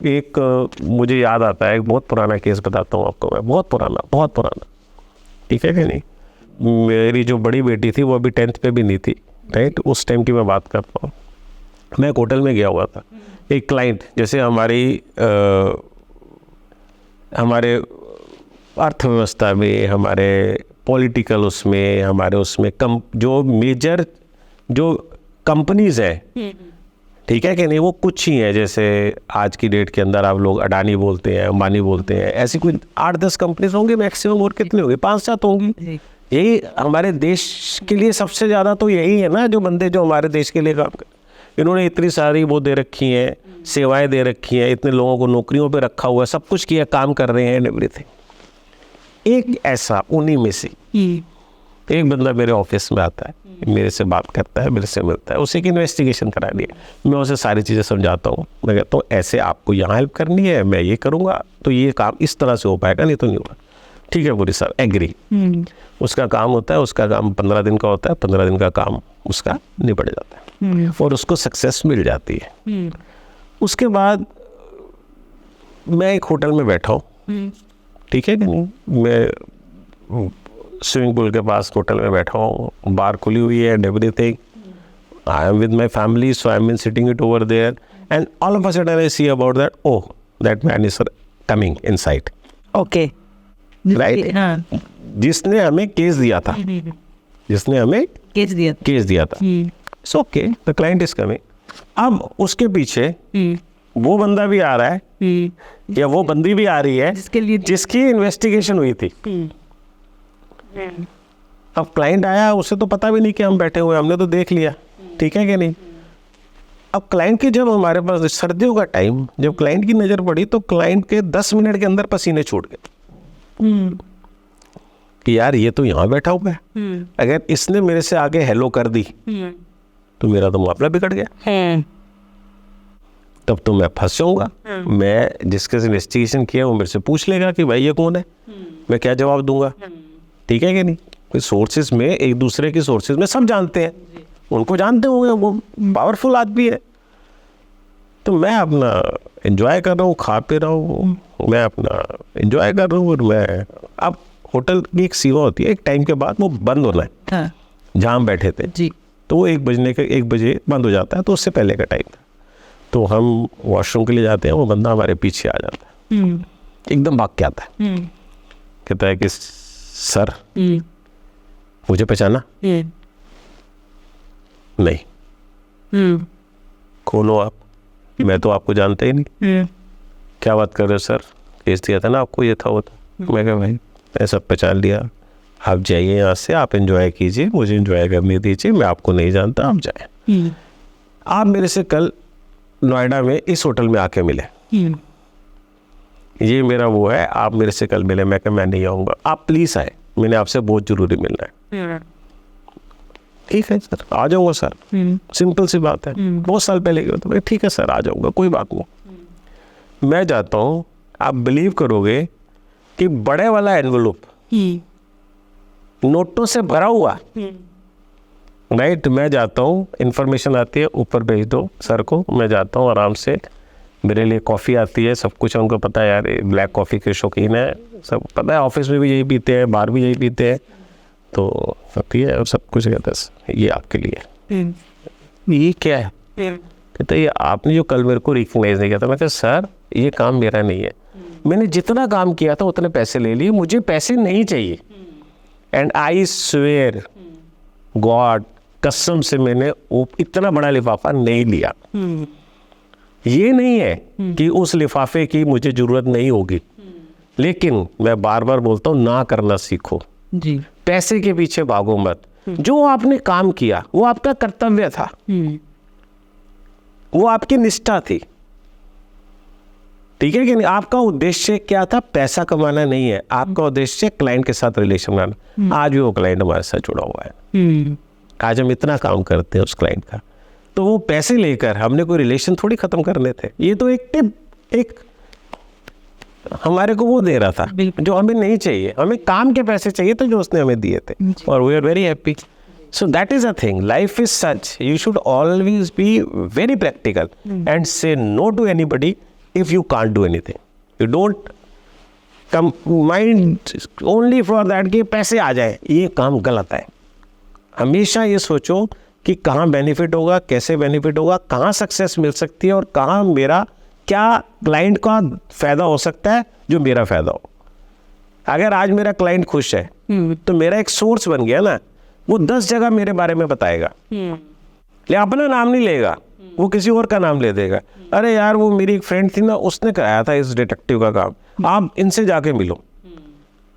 एक मुझे याद आता है, एक बहुत पुराना केस बताता हूँ आपको मैं, बहुत पुराना, ठीक है कि नहीं। मेरी जो बड़ी बेटी थी वो अभी 10th पे भी नहीं थी, राइट, उस टाइम की मैं बात करता हूँ। मैं एक होटल में गया हुआ था, एक क्लाइंट, जैसे हमारे अर्थव्यवस्था में, हमारे पॉलिटिकल उसमें, हमारे उसमें जो मेजर जो कंपनीज है, ठीक है कि नहीं, वो कुछ ही है। जैसे आज की डेट के अंदर आप लोग अडानी बोलते हैं, अंबानी बोलते हैं, ऐसी कोई 8-10 कंपनीज होंगे मैक्सिमम, और कितनी होंगी, 5-7 होंगी। यही हमारे देश के लिए सबसे ज़्यादा तो यही है ना, जो बंदे जो हमारे देश के लिए काम कर, इन्होंने इतनी सारी वो दे रखी हैं, सेवाएं दे रखी हैं, इतने लोगों को नौकरियों पे रखा हुआ है, सब कुछ किया, काम कर रहे हैं एंड एवरीथिंग। एक ऐसा उन्हीं में से एक बंदा मेरे ऑफिस में आता है, मेरे से बात करता है, मेरे से मिलता है, उसे की इन्वेस्टिगेशन करा दी है। मैं उसे सारी चीज़ें समझाता हूँ, मैं कहता हूँ ऐसे आपको यहाँ हेल्प करनी है, मैं ये करूँगा तो ये काम इस तरह से हो पाएगा, नहीं तो नहीं होगा। ठीक है बोली साहब, एग्री। उसका काम होता है, उसका काम 15 दिन का होता है, 15 दिन का काम उसका निपट जाता है और उसको सक्सेस मिल जाती है। उसके बाद मैं एक होटल में बैठा हूँ, ठीक है कि नहीं, मैं स्विमिंग पूल के पास होटल में बैठा हूँ, बार खुली हुई है and everything, I am with my family, so I am sitting it over there and all of a sudden I see about that, oh that man is coming inside. Okay, right, जिसने हमें case दिया था, जिसने हमें case दिया था, it's okay, the client is coming. अब उसके पीछे वो बंदा भी आ रहा है या वो बंदी भी आ रही है जिसकी इन्वेस्टिगेशन हुई थी। अब क्लाइंट आया, उसे तो पता भी नहीं कि हम बैठे हुए, हमने तो देख लिया, ठीक है कि नहीं। अब क्लाइंट की जब हमारे पास सर्दियों का टाइम, जब क्लाइंट की नज़र पड़ी तो क्लाइंट के 10 मिनट के अंदर पसीने छूट गए कि यार ये तो यहाँ बैठा हुआ है, अगर इसने मेरे से आगे हेलो कर दी तो मेरा तो मामला बिगड़ गया, तब तो मैं फंस जाऊंगा। मैं जिसके से इन्वेस्टिगेशन किया वो मेरे से पूछ लेगा कि भाई ये कौन है, मैं क्या जवाब दूंगा, ठीक है कि नहीं। कोई सोर्सेज में, एक दूसरे की सोर्सेज में सब जानते हैं, उनको जानते होंगे, वो पावरफुल आदमी है। तो मैं अपना एंजॉय कर रहा हूँ, खा पी रहा हूँ, मैं अपना एंजॉय कर रहा हूँ। और मैं, अब होटल की एक सीमा होती है, एक टाइम के बाद वो बंद होना है, जहाँ हम बैठे थे जी, तो वो 1 बजे बंद हो जाता है, तो उससे पहले का टाइम था। तो हम वॉशरूम के लिए जाते हैं, वो बंदा हमारे पीछे आ जाता है, एकदम भाग के आता है, कहता है कि सर मुझे पहचाना? नहीं। कौन हो आप? मैं तो आपको जानता ही नहीं। क्या बात कर रहे हो सर, केस दिया था ना आपको, ये था वो था। मैं कहा भाई मैं सब पहचान लिया, आप जाइए यहाँ से, आप एंजॉय कीजिए, मुझे एंजॉय करने दीजिए, मैं आपको नहीं जानता, आप जाए। आप मेरे से कल नोएडा में इस होटल में आके मिले, ये मेरा वो है, आप मेरे से कल मिले। मैं कहा मैं नहीं आऊँगा, आप प्लीज़ आए, मैंने आपसे बहुत ज़रूरी मिलना है। ठीक है सर, आ जाऊँगा सर, सिंपल सी बात है, बहुत साल पहले की बात है। ठीक है सर, आ जाऊँगा, कोई बात नहीं। मैं जाता हूँ, आप बिलीव करोगे कि बड़े वाला एनवलप नोटों से भरा हुआ, राइट। मैं जाता हूँ, इन्फॉर्मेशन आती है, ऊपर भेज दो सर को। मैं जाता हूँ आराम से, मेरे लिए कॉफ़ी आती है, सब कुछ उनको पता है, यार ब्लैक कॉफ़ी के शौकीन है, सब पता है, ऑफिस में भी यही पीते हैं, बाहर भी यही पीते हैं, तो सब है और सब कुछ कहता है ये आपके लिए। ये क्या है? कहता है ये आपने जो कल मेरे को रिकग्नाइज नहीं किया था। मैं कहता सर ये काम मेरा नहीं है, मैंने जितना काम किया था उतने पैसे ले लिए, मुझे पैसे नहीं चाहिए। एंड आई स्वेयर गॉड, कसम से मैंने वो इतना बड़ा लिफाफा नहीं लिया। ये नहीं है कि उस लिफाफे की मुझे जरूरत नहीं होगी, लेकिन मैं बार बार बोलता हूँ ना करना सीखो जी। पैसे के पीछे भागो मत। जो आपने काम किया वो आपका कर्तव्य था, वो आपकी निष्ठा थी, ठीक है कि नहीं। आपका उद्देश्य क्या था? पैसा कमाना नहीं है, आपका उद्देश्य क्लाइंट के साथ रिलेशन बनाना। आज भी वो क्लाइंट हमारे साथ जुड़ा हुआ है, आज हम इतना काम करते हैं उस क्लाइंट का, तो वो पैसे लेकर हमने कोई रिलेशन थोड़ी खत्म करने थे। ये तो एक टिप, एक हमारे को वो दे रहा था जो हमें नहीं चाहिए, हमें काम के पैसे चाहिए थे जो उसने हमें दिए थे, और we are very happy. So that is a thing. Life is such. You should always be very practical and say no to anybody if you can't do anything. You don't come mind only for that कि पैसे आ जाए, ये काम गलत है. हमेशा ये सोचो कि कहाँ बेनिफिट होगा, कैसे बेनिफिट होगा, कहाँ सक्सेस मिल सकती है और कहाँ मेरा क्या क्लाइंट का फ़ायदा हो सकता है जो मेरा फ़ायदा हो. अगर आज मेरा क्लाइंट खुश है तो मेरा एक सोर्स बन गया ना, वो 10 जगह मेरे बारे में बताएगा, ले अपना नाम नहीं लेगा, वो किसी और का नाम ले देगा. अरे यार वो मेरी एक फ्रेंड थी ना, उसने कराया था इस डिटेक्टिव का काम, आप इनसे जाके मिलो.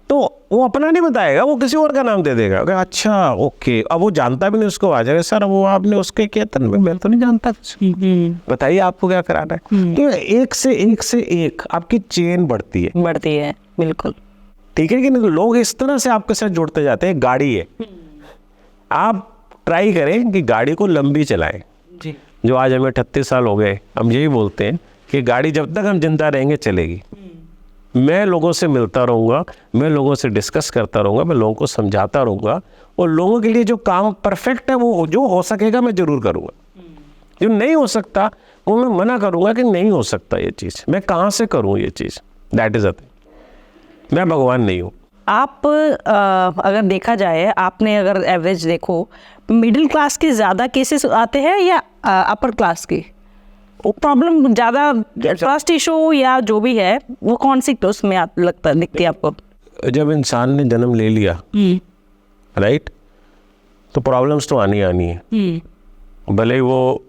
तो वो अपना नहीं बताएगा, वो किसी और का नाम दे देगा. अच्छा ओके, अब वो जानता भी नहीं, उसको आ जाएगा सर वो आपने उसके किया था, मैं तो नहीं जानता, बताइए आपको क्या कराना है. तो एक से एक आपकी चेन बढ़ती है. बिल्कुल ठीक है कि नहीं. लोग इस तरह से आपके साथ जुड़ते जाते हैं. गाड़ी है, आप ट्राई करें कि गाड़ी को लंबी चलाएं. जी. जो आज हमें 38 साल हो गए, हम यही बोलते हैं कि गाड़ी जब तक हम जिंदा रहेंगे चलेगी. मैं लोगों से मिलता रहूँगा, मैं लोगों से डिस्कस करता रहूँगा, मैं लोगों को समझाता रहूँगा, और लोगों के लिए जो काम परफेक्ट है वो जो हो सकेगा मैं ज़रूर करूँगा. जो नहीं हो सकता वो मैं मना करूँगा कि नहीं हो सकता ये चीज़, मैं कहाँ से करूँ ये चीज़. That is a thing. मैं भगवान नहीं हूँ. आप अगर देखा जाए, आपने अगर एवरेज देखो, मिडिल क्लास के ज़्यादा केसेस आते हैं या अपर क्लास के? वो प्रॉब्लम ज़्यादा ट्रस्ट इशू या जो भी है वो कौन सी टोस्ट में आप लगता दिखती है आपको? जब इंसान ने जन्म ले लिया राइट, तो प्रॉब्लम्स तो आनी है. भले ही वो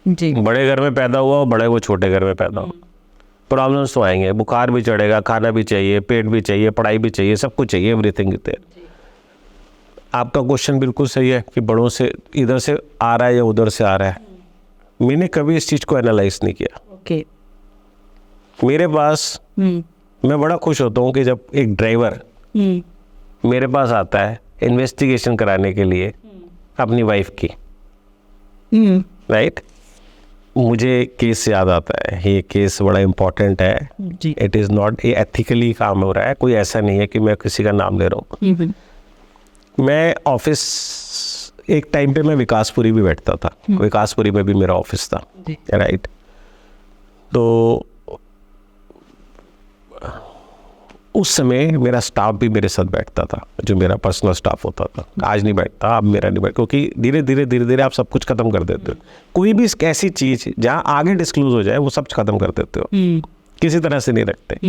जी बड़े घर में पैदा हुआ हो, बड़े वो छोटे घर में पैदा हो, प्रॉब्लम्स तो आएंगे. बुखार भी चढ़ेगा, खाना भी चाहिए, पेट भी चाहिए, पढ़ाई भी चाहिए, सब कुछ चाहिए, एवरीथिंग इज देयर. आपका क्वेश्चन बिल्कुल सही है कि बड़ों से इधर से आ रहा है या उधर से आ रहा है. मैंने कभी इस चीज़ को एनालाइज नहीं किया. ओके. मेरे पास मैं बड़ा खुश होता हूँ कि जब एक ड्राइवर मेरे पास आता है इन्वेस्टिगेशन कराने के लिए अपनी वाइफ की, राइट, मुझे केस याद आता है. ये केस बड़ा इम्पोर्टेंट है. इट इज़ नॉट ये एथिकली काम हो रहा है, कोई ऐसा नहीं है कि मैं किसी का नाम ले रहा हूँ. मैं ऑफिस एक टाइम पे मैं विकासपुरी भी बैठता था. विकासपुरी में भी मेरा ऑफिस था, राइट. तो उस समय मेरा स्टाफ भी मेरे साथ बैठता था, जो मेरा पर्सनल स्टाफ होता था. आज नहीं बैठता, अब मेरा नहीं बैठता, क्योंकि धीरे धीरे आप सब कुछ ख़त्म कर देते हो. कोई भी ऐसी चीज़ जहाँ आगे डिस्क्लोज हो जाए वो सब ख़त्म कर देते हो, किसी तरह से नहीं रखते.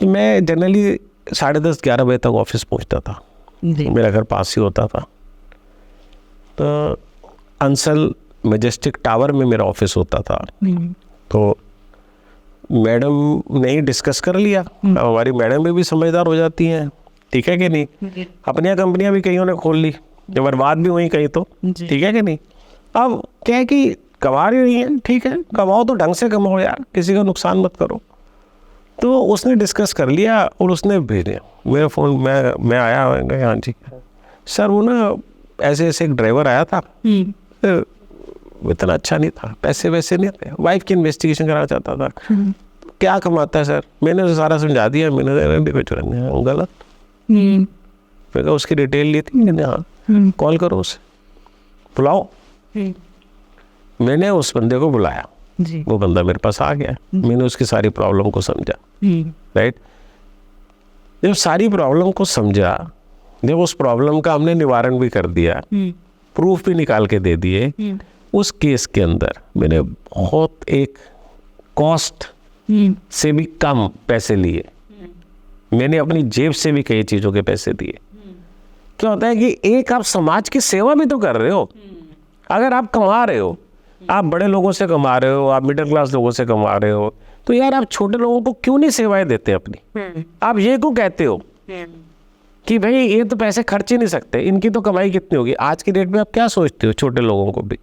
मैं जनरली 10:30-11 बजे तक ऑफिस पहुँचता था. मेरा घर पास ही होता था. तो अंसल मैजेस्टिक टावर में मेरा ऑफिस होता था. तो मैडम ने ही डिस्कस कर लिया. हमारी मैडम भी समझदार हो जाती हैं, ठीक है कि नहीं. अपनी कंपनियां भी कईयों ने खोल ली, बर्बाद भी हुई कहीं, तो ठीक है कि नहीं. अब क्या है कि कमा रही हैं, ठीक है, कमाओ तो ढंग से कमाओ यार, किसी का नुकसान मत करो. तो उसने डिस्कस कर लिया और उसने भेजा मेरा फ़ोन. मैं आया, हाँ जी सर, वो ना ऐसे एक ड्राइवर आया था, इतना अच्छा नहीं था, पैसे वैसे नहीं थे, वाइफ की इन्वेस्टिगेशन कराना चाहता था. क्या कमाता है सर? मैंने तो सारा समझा दिया. मैंने गलत. मैं कहा उसकी डिटेल ली थी मैंने. हाँ, कॉल करो उसे, बुलाओ. मैंने उस बंदे को बुलाया. वो बंदा मेरे पास आ गया. मैंने उसकी सारी प्रॉब्लम को समझा, राइट. जब सारी प्रॉब्लम को समझा, जब उस प्रॉब्लम का हमने निवारण भी कर दिया, प्रूफ भी निकाल के दे दिए, उस केस के अंदर मैंने बहुत एक कॉस्ट से भी कम पैसे लिए. मैंने अपनी जेब से भी कई चीज़ों के पैसे दिए. क्या होता है कि एक आप समाज की सेवा भी तो कर रहे हो. अगर आप कमा रहे हो, आप बड़े लोगों से कमा रहे हो, आप मिडिल क्लास लोगों से कमा रहे हो, तो यार आप छोटे लोगों को क्यों नहीं सेवाएं देते अपनी? आप ये क्यों कहते हो कि भाई ये तो पैसे खर्च ही नहीं सकते, इनकी तो कमाई कितनी होगी? आज की डेट में आप क्या सोचते हो? छोटे लोगों को भी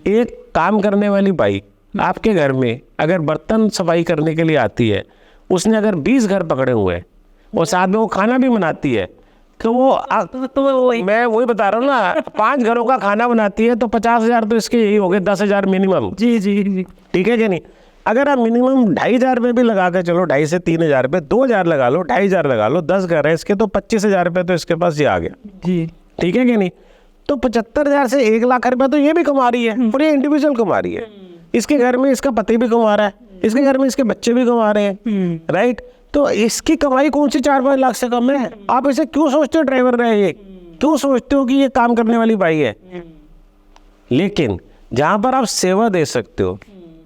एक काम करने वाली बाई आपके घर में अगर बर्तन सफाई करने के लिए आती है, उसने अगर 20 घर पकड़े हुए हैं और साथ में वो खाना भी बनाती है, तो वो मैं वही बता रहा हूँ ना, 5 घरों का खाना बनाती है तो 50,000 तो इसके यही हो गए, 10,000 मिनिमम. जी, ठीक है कि नहीं. अगर आप मिनिमम 2,500 रुपये भी लगा के चलो, 2,500 से 3,000 रुपये, 2,000 लगा लो, 2,500 लगा लो, 10 घर है इसके, तो 25,000 रुपये तो इसके पास ये आ गया. जी, ठीक है कि नहीं. तो 75,000 से 1 लाख रुपये तो ये भी कमा रही है, और ये इंडिविजुअल कमा रही है. इसके घर में इसका पति भी कमा रहा है, इसके घर में इसके बच्चे भी कमा रहे हैं, राइट। तो इसकी कमाई कौन सी 4-5 लाख से कम है? आप ऐसे क्यों सोचते हो ड्राइवर रहे, ये क्यों सोचते हो कि ये काम करने वाली बाई है? लेकिन जहाँ पर आप सेवा दे सकते हो,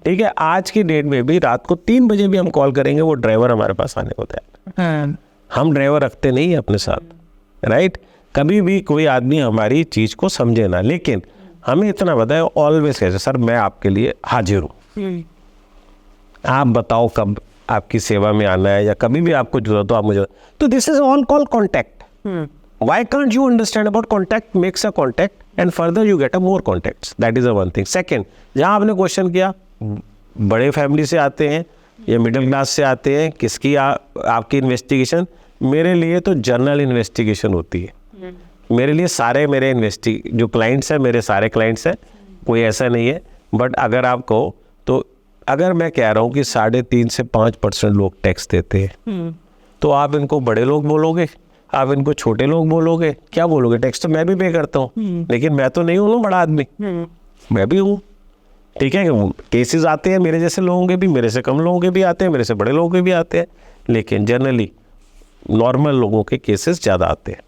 ठीक है, आज की डेट में भी रात को 3 बजे भी हम कॉल करेंगे, वो ड्राइवर हमारे पास आने को तैयार है। हम ड्राइवर रखते नहीं है अपने साथ, राइट। कभी भी कोई आदमी हमारी चीज़ को समझे ना, लेकिन हमें इतना पता है ऑलवेज कैसे, सर मैं आपके लिए हाजिर हूँ, आप बताओ कब आपकी सेवा में आना है, या कभी भी आपको जरूरत हो आप मुझे। तो this is all call contact. Why can't you understand about contact makes a contact and further you get a more contacts? That is the one thing. Second, जहाँ आपने क्वेश्चन किया, बड़े फैमिली से आते हैं या मिडिल क्लास से आते हैं, किसकी आपकी इन्वेस्टिगेशन? मेरे लिए तो जर्नल इन्वेस्टिगेशन होती है। मेरे लिए सारे मेरे जो क्लाइंट्स हैं, मेरे सारे क्लाइंट्स हैं, कोई ऐसा नहीं है। बट अगर आप कहो तो अगर मैं कह रहा हूँ कि 3.5 से 5% लोग टैक्स देते हैं, तो आप इनको बड़े लोग बोलोगे, आप इनको छोटे लोग बोलोगे, क्या बोलोगे? टैक्स तो मैं भी पे करता हूँ, लेकिन मैं तो नहीं हूँ ना बड़ा आदमी, मैं भी हूँ, ठीक है। केसेस आते हैं मेरे जैसे लोगों के भी, मेरे से कम लोगों के भी आते हैं, मेरे से बड़े लोगों के भी आते हैं, लेकिन जनरली नॉर्मल लोगों के केसेस ज़्यादा आते हैं।